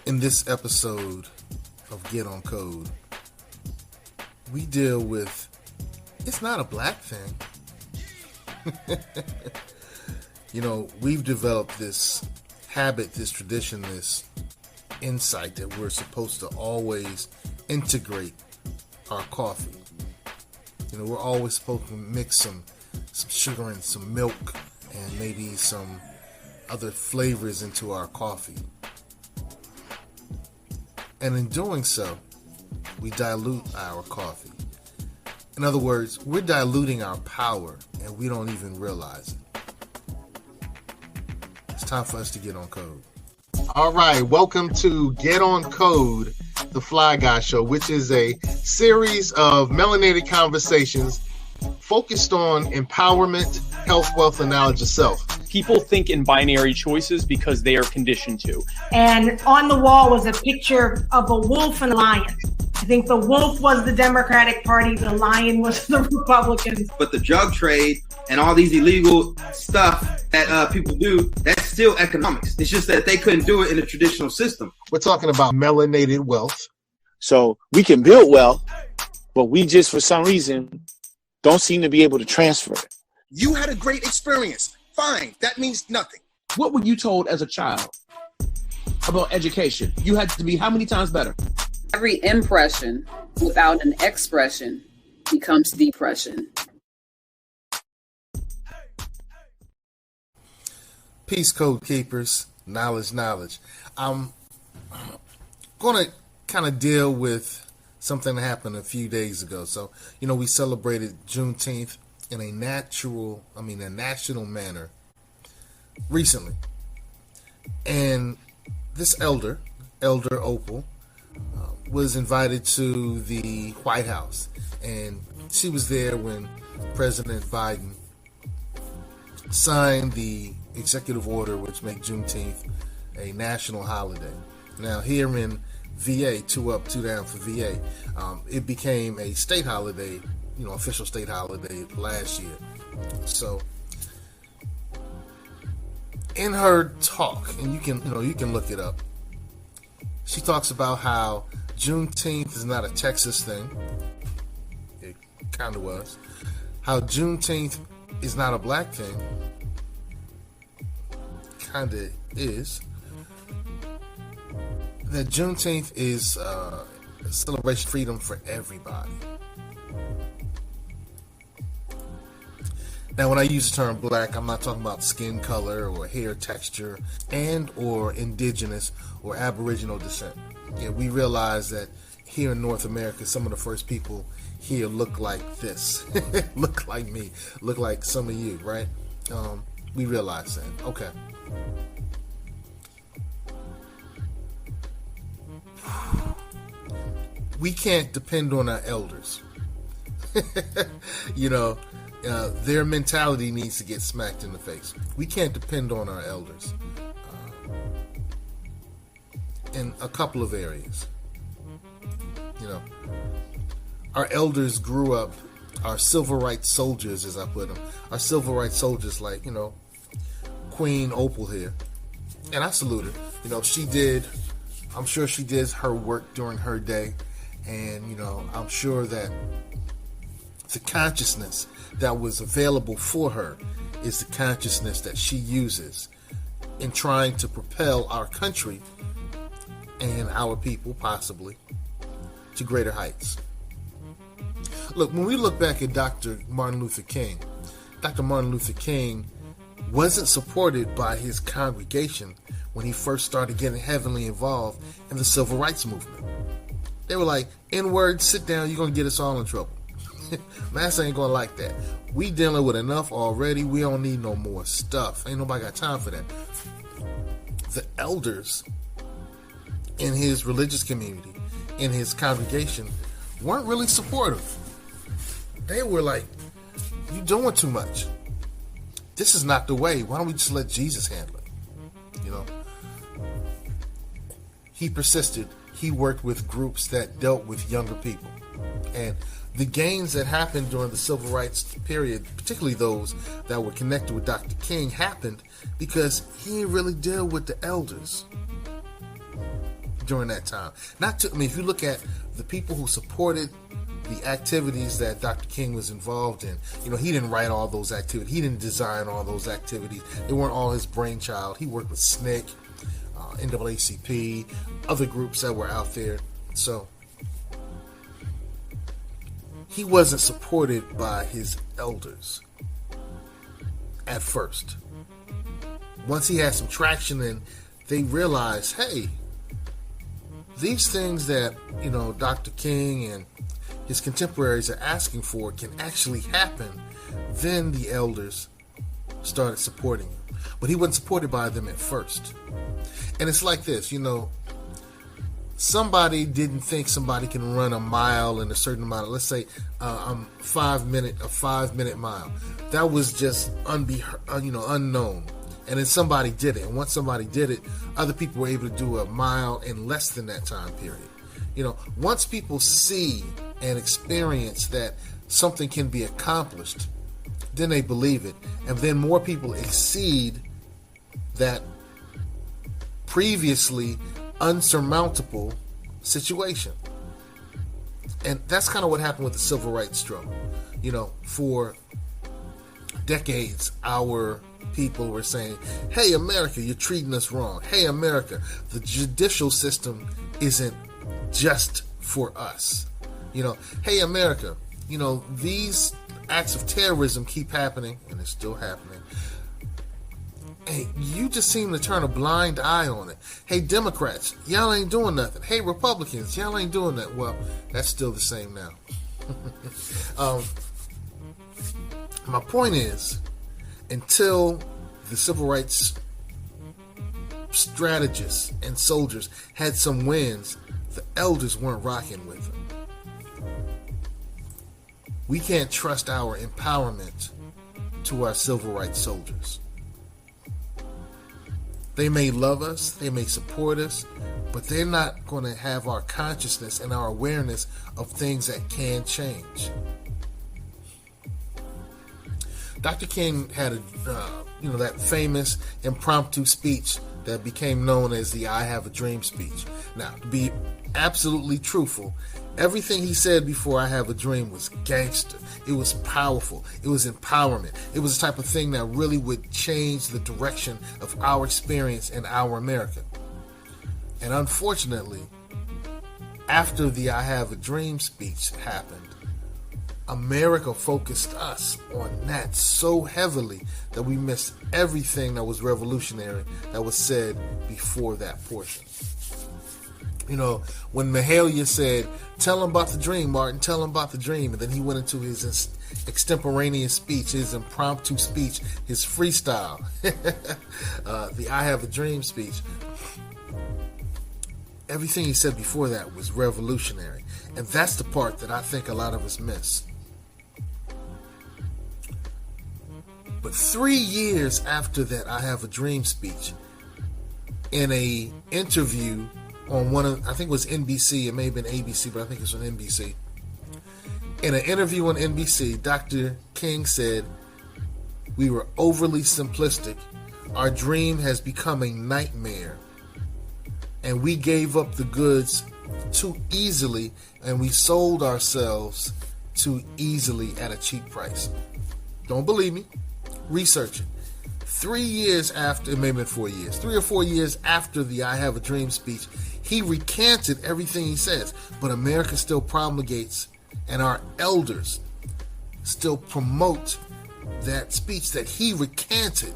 In this episode of Get on Code, we deal with, it's not a black thing. We've developed this habit, this tradition, this insight that we're supposed to always integrate our coffee. We're always supposed to mix some sugar and some milk and maybe some other flavors into our coffee. And in doing so, we dilute our coffee. In other words, we're diluting our power and we don't even realize it. It's time for us to get on code. All right, welcome to Get on Code, the Fly Guy Show, which is a series of melanated conversations focused on empowerment, health, wealth, and knowledge of self. People think in binary choices because they are conditioned to. And on the wall was a picture of a wolf and a lion. I think the wolf was the Democratic Party, the lion was the Republicans. But the drug trade and all these illegal stuff that people do, that's still economics. It's just that they couldn't do it in a traditional system. We're talking about melanated wealth. So we can build wealth, but we just, for some reason, don't seem to be able to transfer it. You had a great experience. Fine, that means nothing. What were you told as a child about education? You had to be how many times better? Every impression without an expression becomes depression. Peace, Code Keepers. Knowledge. I'm going to kind of deal with something that happened a few days ago. So, we celebrated Juneteenth in a national manner recently. And this elder Opal, was invited to the White House. And she was there when President Biden signed the executive order which made Juneteenth a national holiday. Now here in VA, 2 up, 2 down for VA, it became a state holiday, official state holiday last year. So in her talk, and you can look it up, she talks about how Juneteenth is not a Texas thing. It kind of was. How Juneteenth is not a black thing. Kind of is. That Juneteenth is a celebration of freedom for everybody. Now, when I use the term black, I'm not talking about skin color or hair texture and or indigenous or aboriginal descent. We realize that here in North America, some of the first people here look like this, look like me, look like some of you, right? We realize that. Okay. We can't depend on our elders. Their mentality needs to get smacked in the face. We can't depend on our elders in a couple of areas. Our elders grew up, our civil rights soldiers, as I put them, our civil rights soldiers like, Queen Opal here. And I salute her. I'm sure she did her work during her day. And, I'm sure that the consciousness that was available for her is the consciousness that she uses in trying to propel our country and our people, possibly, to greater heights. Look, when we look back at Dr. Martin Luther King wasn't supported by his congregation when he first started getting heavily involved in the civil rights movement. They were like, N-word, sit down, you're going to get us all in trouble. Master ain't going to like that. We dealing with enough already. We don't need no more stuff. Ain't nobody got time for that. The elders in his religious community, in his congregation, weren't really supportive. They were like, you doing too much. This is not the way. Why don't we just let Jesus handle it? He persisted. He worked with groups that dealt with younger people. And the gains that happened during the civil rights period, particularly those that were connected with Dr. King, happened because he didn't really deal with the elders. during that time. If you look at the people who supported the activities that Dr. King was involved in, he didn't write all those activities. He didn't design all those activities. They weren't all his brainchild. He worked with SNCC, NAACP, other groups that were out there. So he wasn't supported by his elders at first. Once he had some traction and they realized, hey, these things that, Dr. King and his contemporaries are asking for can actually happen, then the elders started supporting him. But he wasn't supported by them at first. And it's like this, somebody didn't think somebody can run a mile in a certain amount of, let's say, a 5 minute mile. That was just unknown. And then somebody did it. And once somebody did it, other people were able to do a mile in less than that time period. Once people see and experience that something can be accomplished, then they believe it. And then more people exceed that previously unsurmountable situation. And that's kind of what happened with the civil rights struggle. For decades, our people were saying, hey, America, you're treating us wrong. Hey, America, the judicial system isn't just for us. Hey, America, these acts of terrorism keep happening, and it's still happening. Hey, you just seem to turn a blind eye on it. Hey, Democrats, y'all ain't doing nothing. Hey, Republicans, y'all ain't doing that. Well, that's still the same now. My point is, until the civil rights strategists and soldiers had some wins, the elders weren't rocking with them. We can't trust our empowerment to our civil rights soldiers. They may love us, they may support us, but they're not going to have our consciousness and our awareness of things that can change. Dr. King had that famous impromptu speech that became known as the I Have a Dream speech. Now, to be absolutely truthful, everything he said before I Have a Dream was gangster. It was powerful. It was empowerment. It was the type of thing that really would change the direction of our experience in our America. And unfortunately, after the I Have a Dream speech happened, America focused us on that so heavily that we missed everything that was revolutionary that was said before that portion. When Mahalia said, tell him about the dream, Martin, tell him about the dream, and then he went into his extemporaneous speech, his impromptu speech, his freestyle, the I Have a Dream speech. Everything he said before that was revolutionary. And that's the part that I think a lot of us miss. But 3 years after that I Have a Dream speech, in a interview on I think it was NBC, it may have been ABC, but I think it's on NBC. In an interview on NBC, Dr. King said, we were overly simplistic. Our dream has become a nightmare. And we gave up the goods too easily, and we sold ourselves too easily at a cheap price. Don't believe me? Research it. 3 years after, it may have been 4 years, 3 or 4 years after the I Have a Dream speech, he recanted everything he says, but America still promulgates, and our elders still promote that speech that he recanted.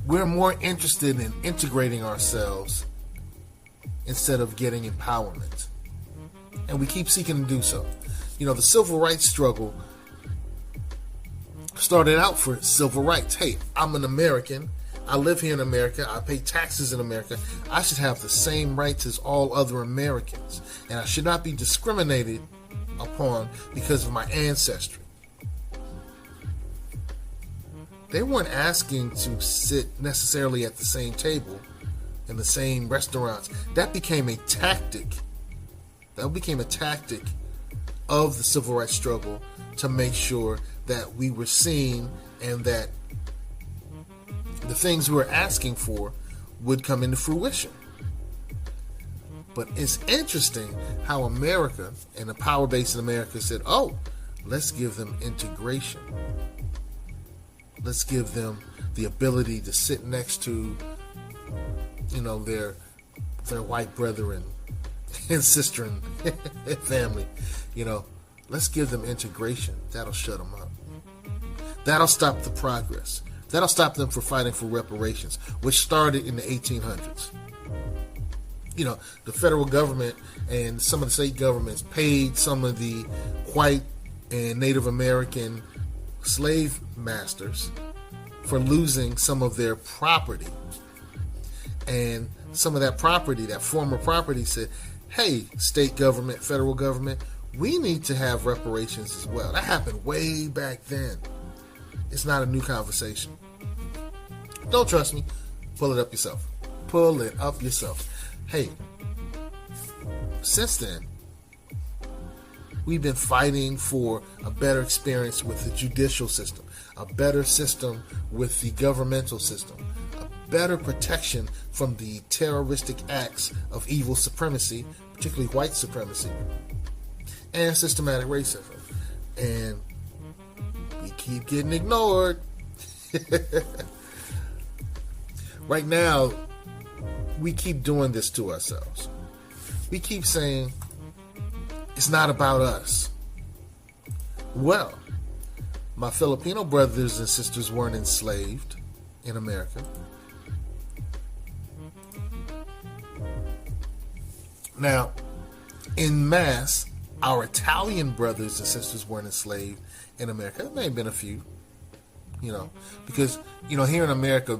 We're more interested in integrating ourselves instead of getting empowerment. And we keep seeking to do so. The civil rights struggle started out for civil rights. Hey, I'm an American. I live here in America. I pay taxes in America. I should have the same rights as all other Americans. And I should not be discriminated upon because of my ancestry. They weren't asking to sit necessarily at the same table in the same restaurants. That became a tactic. That became a tactic of the civil rights struggle to make sure that we were seen and that the things we're asking for would come into fruition. But it's interesting how America and the power base in America said, oh, let's give them integration. Let's give them the ability to sit next to, their white brethren and sister and family. Let's give them integration. That'll shut them up. That'll stop the progress. That'll stop them from fighting for reparations, which started in the 1800s. The federal government and some of the state governments paid some of the white and Native American slave masters for losing some of their property. And some of that property, that former property, said, hey, state government, federal government, we need to have reparations as well. That happened way back then. It's not a new conversation. Don't trust me? Pull it up yourself. Pull it up yourself. Hey, since then, we've been fighting for a better experience with the judicial system, a better system with the governmental system, a better protection from the terroristic acts of evil supremacy, particularly white supremacy, and systematic racism. And we keep getting ignored. Right now, we keep doing this to ourselves. We keep saying, it's not about us. Well, my Filipino brothers and sisters weren't enslaved in America. Now, en masse, our Italian brothers and sisters weren't enslaved in America. There may have been a few, because, here in America,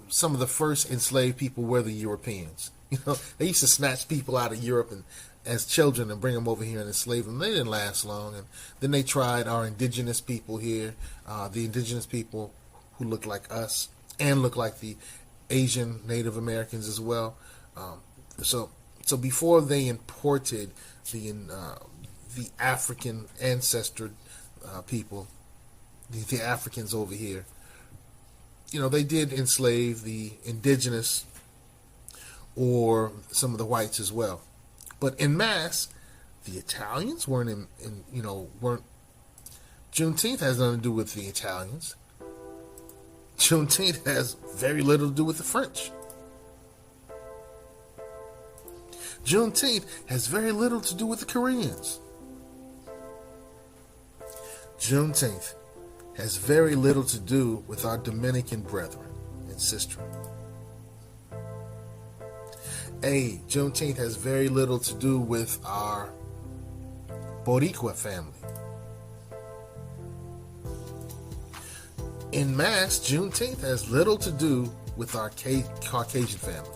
some of the first enslaved people were the Europeans. They used to snatch people out of Europe and as children and bring them over here and enslave them. They didn't last long. And then they tried our indigenous people here, the indigenous people who look like us and look like the Asian Native Americans as well. So before they imported the African ancestor people, the Africans over here, they did enslave the indigenous or some of the whites as well. But en masse, the Italians weren't Juneteenth has nothing to do with the Italians. Juneteenth has very little to do with the French. Juneteenth has very little to do with the Koreans. Juneteenth has very little to do with our Dominican brethren and sisters. Juneteenth has very little to do with our Boricua family. En masse, Juneteenth has little to do with our Caucasian family.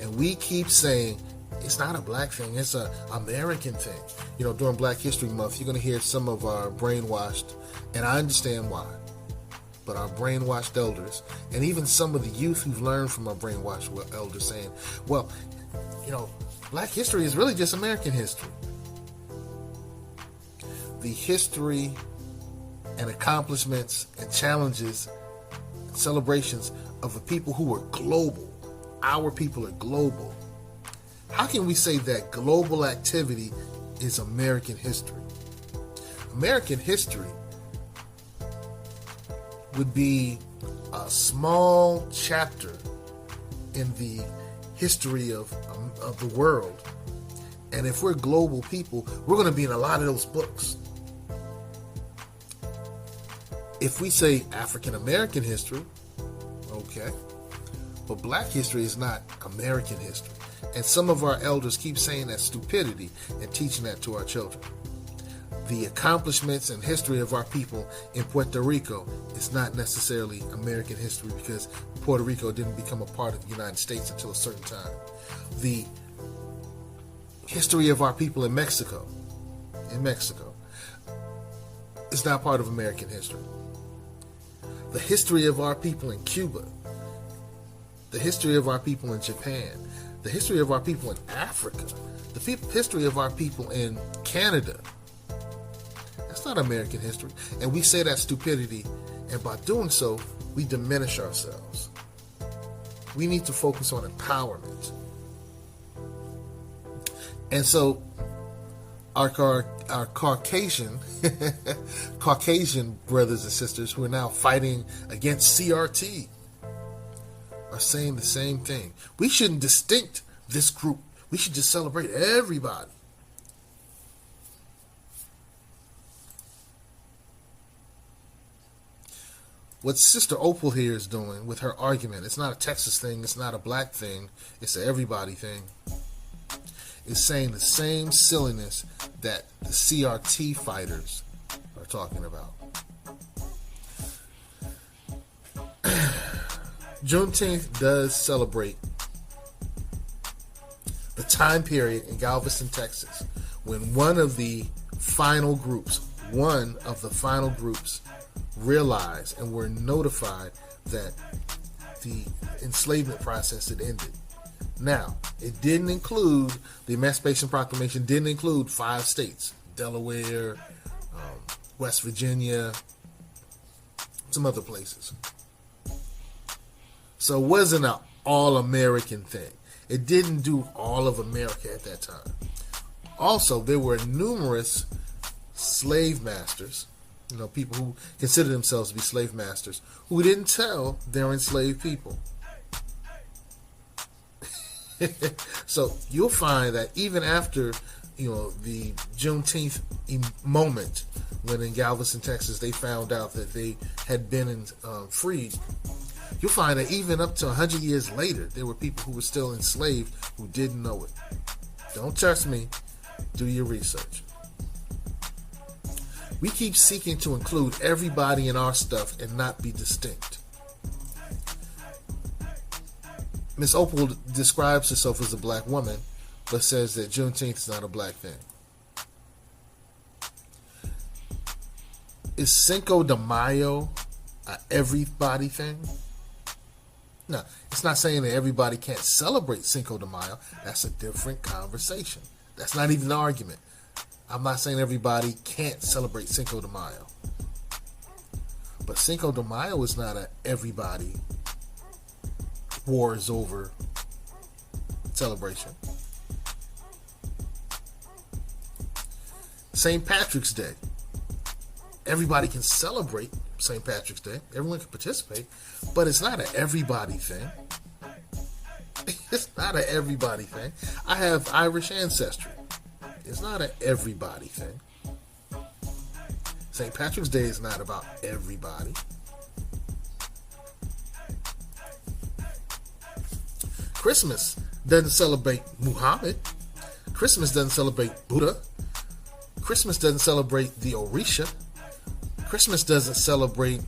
And we keep saying, it's not a black thing, it's an American thing. During Black History Month, you're going to hear some of our brainwashed, and I understand why, but our brainwashed elders, and even some of the youth who've learned from our brainwashed elders saying, well, Black history is really just American history. The history and accomplishments and challenges and celebrations of the people who are global. Our people are global. How can we say that global activity is American history? American history would be a small chapter in the history of the world. And if we're global people, we're going to be in a lot of those books. If we say African American history, okay, but Black history is not American history. And some of our elders keep saying that stupidity and teaching that to our children. The accomplishments and history of our people in Puerto Rico is not necessarily American history because Puerto Rico didn't become a part of the United States until a certain time. The history of our people in Mexico is not part of American history. The history of our people in Cuba, the history of our people in Japan, the history of our people in Africa, the history of our people in Canada, that's not American history. And we say that stupidity And by doing so, we diminish ourselves. We need to focus on empowerment. And so our Caucasian Caucasian brothers and sisters who are now fighting against CRT are saying the same thing. We shouldn't distinct this group. We should just celebrate everybody. What Sister Opal here is doing with her argument, it's not a Texas thing, it's not a black thing, it's an everybody thing, is saying the same silliness that the CRT fighters are talking about. Juneteenth does celebrate the time period in Galveston, Texas, when one of the final groups realized and were notified that the enslavement process had ended. Now, it didn't include, the Emancipation Proclamation didn't include 5 states, Delaware, West Virginia, some other places. So it wasn't an all-American thing. It didn't do all of America at that time. Also, there were numerous slave masters, people who consider themselves to be slave masters, who didn't tell their enslaved people. So you'll find that even after, the Juneteenth moment, when in Galveston, Texas, they found out that they had been freed, you'll find that even up to 100 years later, there were people who were still enslaved who didn't know it. Don't trust me. Do your research. We keep seeking to include everybody in our stuff and not be distinct. Miss Opal describes herself as a black woman, but says that Juneteenth is not a black thing. Is Cinco de Mayo a everybody thing? No, it's not saying that everybody can't celebrate Cinco de Mayo. That's a different conversation. That's not even an argument. I'm not saying everybody can't celebrate Cinco de Mayo. But Cinco de Mayo is not a everybody war is over celebration. St. Patrick's Day. Everybody can celebrate St. Patrick's Day. Everyone can participate, but it's not an everybody thing. It's not an everybody thing. I have Irish ancestry. It's not an everybody thing. St. Patrick's Day is not about everybody. Christmas doesn't celebrate Muhammad. Christmas doesn't celebrate Buddha. Christmas doesn't celebrate the Orisha. Christmas doesn't celebrate,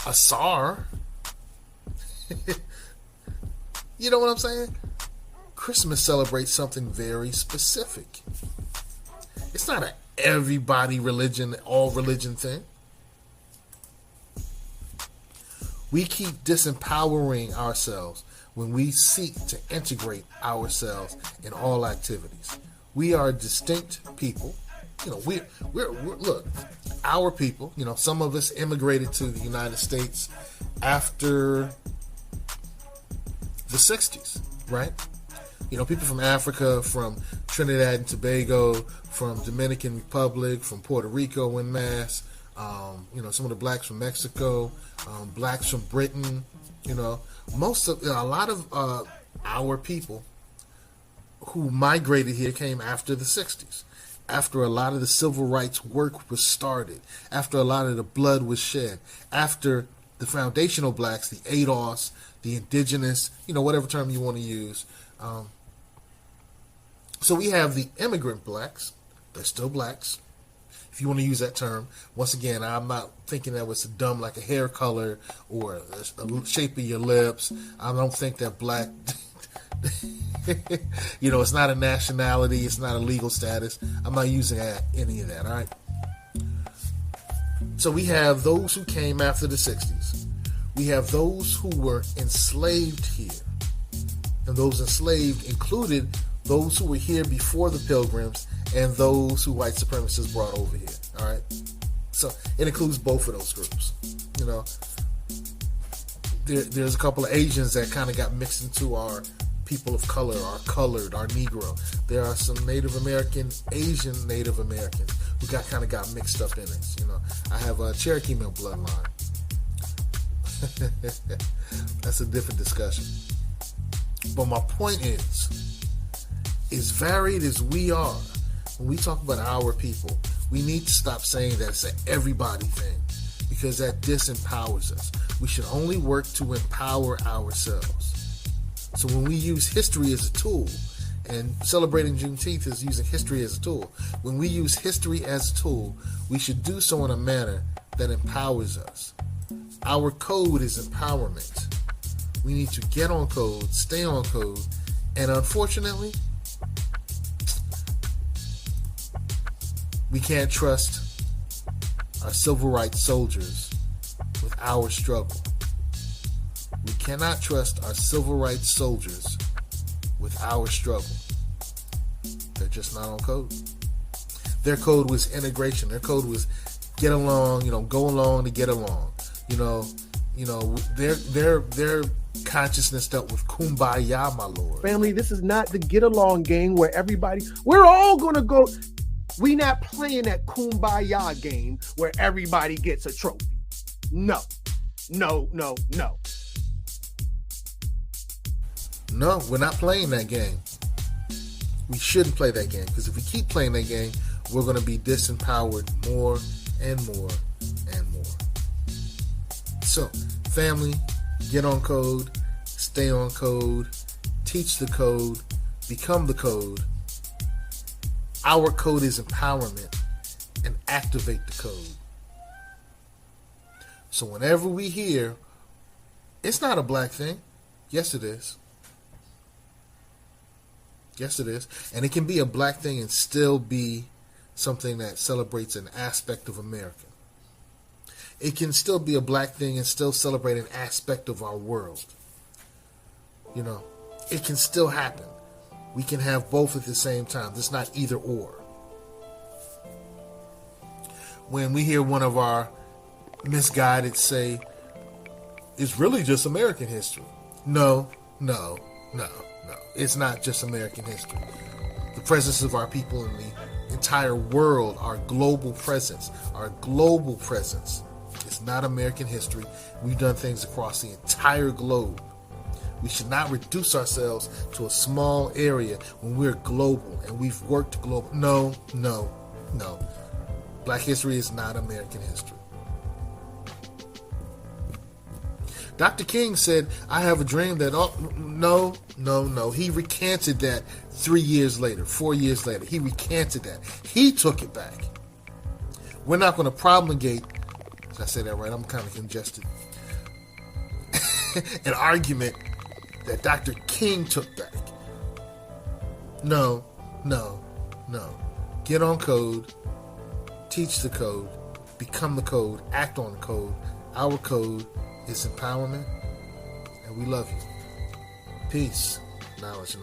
Asar. You know what I'm saying? Christmas celebrates something very specific. It's not an everybody religion, all religion thing. We keep disempowering ourselves when we seek to integrate ourselves in all activities. We are distinct people. We're look, our people, some of us immigrated to the United States after the 60s, right? People from Africa, from Trinidad and Tobago, from Dominican Republic, from Puerto Rico en masse, some of the blacks from Mexico, blacks from Britain, a lot of our people who migrated here came after the 60s, after a lot of the civil rights work was started, after a lot of the blood was shed, after the foundational blacks, the ADOS, the Indigenous, whatever term you want to use. So we have the immigrant blacks. They're still blacks, if you want to use that term. Once again, I'm not thinking that was dumb like a hair color or the shape of your lips. I don't think that black, it's not a nationality. It's not a legal status. I'm not using any of that, all right? So we have those who came after the 60s. We have those who were enslaved here. And those enslaved included those who were here before the Pilgrims and those who white supremacists brought over here. All right. So it includes both of those groups. You know, there's a couple of Asians that kind of got mixed into our people of color, our colored, our Negro. There are some Native American, Asian Native Americans who got mixed up in it. You know, I have a Cherokee male bloodline. That's a different discussion. But my point is, as varied as we are, when we talk about our people, we need to stop saying that it's an everybody thing, because that disempowers us. We should only work to empower ourselves. So when we use history as a tool, and celebrating Juneteenth is using history as a tool, when we use history as a tool, we should do so in a manner that empowers us. Our code is empowerment. We need to get on code, stay on code, and unfortunately, we can't trust our civil rights soldiers with our struggle. We cannot trust our civil rights soldiers with our struggle. They're just not on code. Their code was integration. Their code was get along, go along to get along. Their consciousness dealt with kumbaya, my lord. Family, this is not the get along game where we're all gonna go. We not playing that kumbaya game where everybody gets a trophy. No. No, we're not playing that game. We shouldn't play that game, because if we keep playing that game, we're going to be disempowered more and more and more. So, family, get on code, stay on code, teach the code, become the code. Our code is empowerment, and activate the code. So whenever we hear, it's not a black thing. Yes, it is. Yes, it is. And it can be a black thing and still be something that celebrates an aspect of America. It can still be a black thing and still celebrate an aspect of our world. It can still happen. We can have both at the same time. It's not either or. When we hear one of our misguided say, it's really just American history. No. It's not just American history. The presence of our people in the entire world, our global presence is not American history. We've done things across the entire globe. We should not reduce ourselves to a small area when we're global and we've worked global. No. Black history is not American history. Dr. King said, I have a dream that, no. He recanted that 3 years later, 4 years later. He recanted that. He took it back. We're not going to promulgate, did I say that right? I'm kind of congested. An argument that Dr. King took back. No. Get on code, teach the code, become the code, act on the code. Our code is empowerment, and we love you. Peace, knowledge.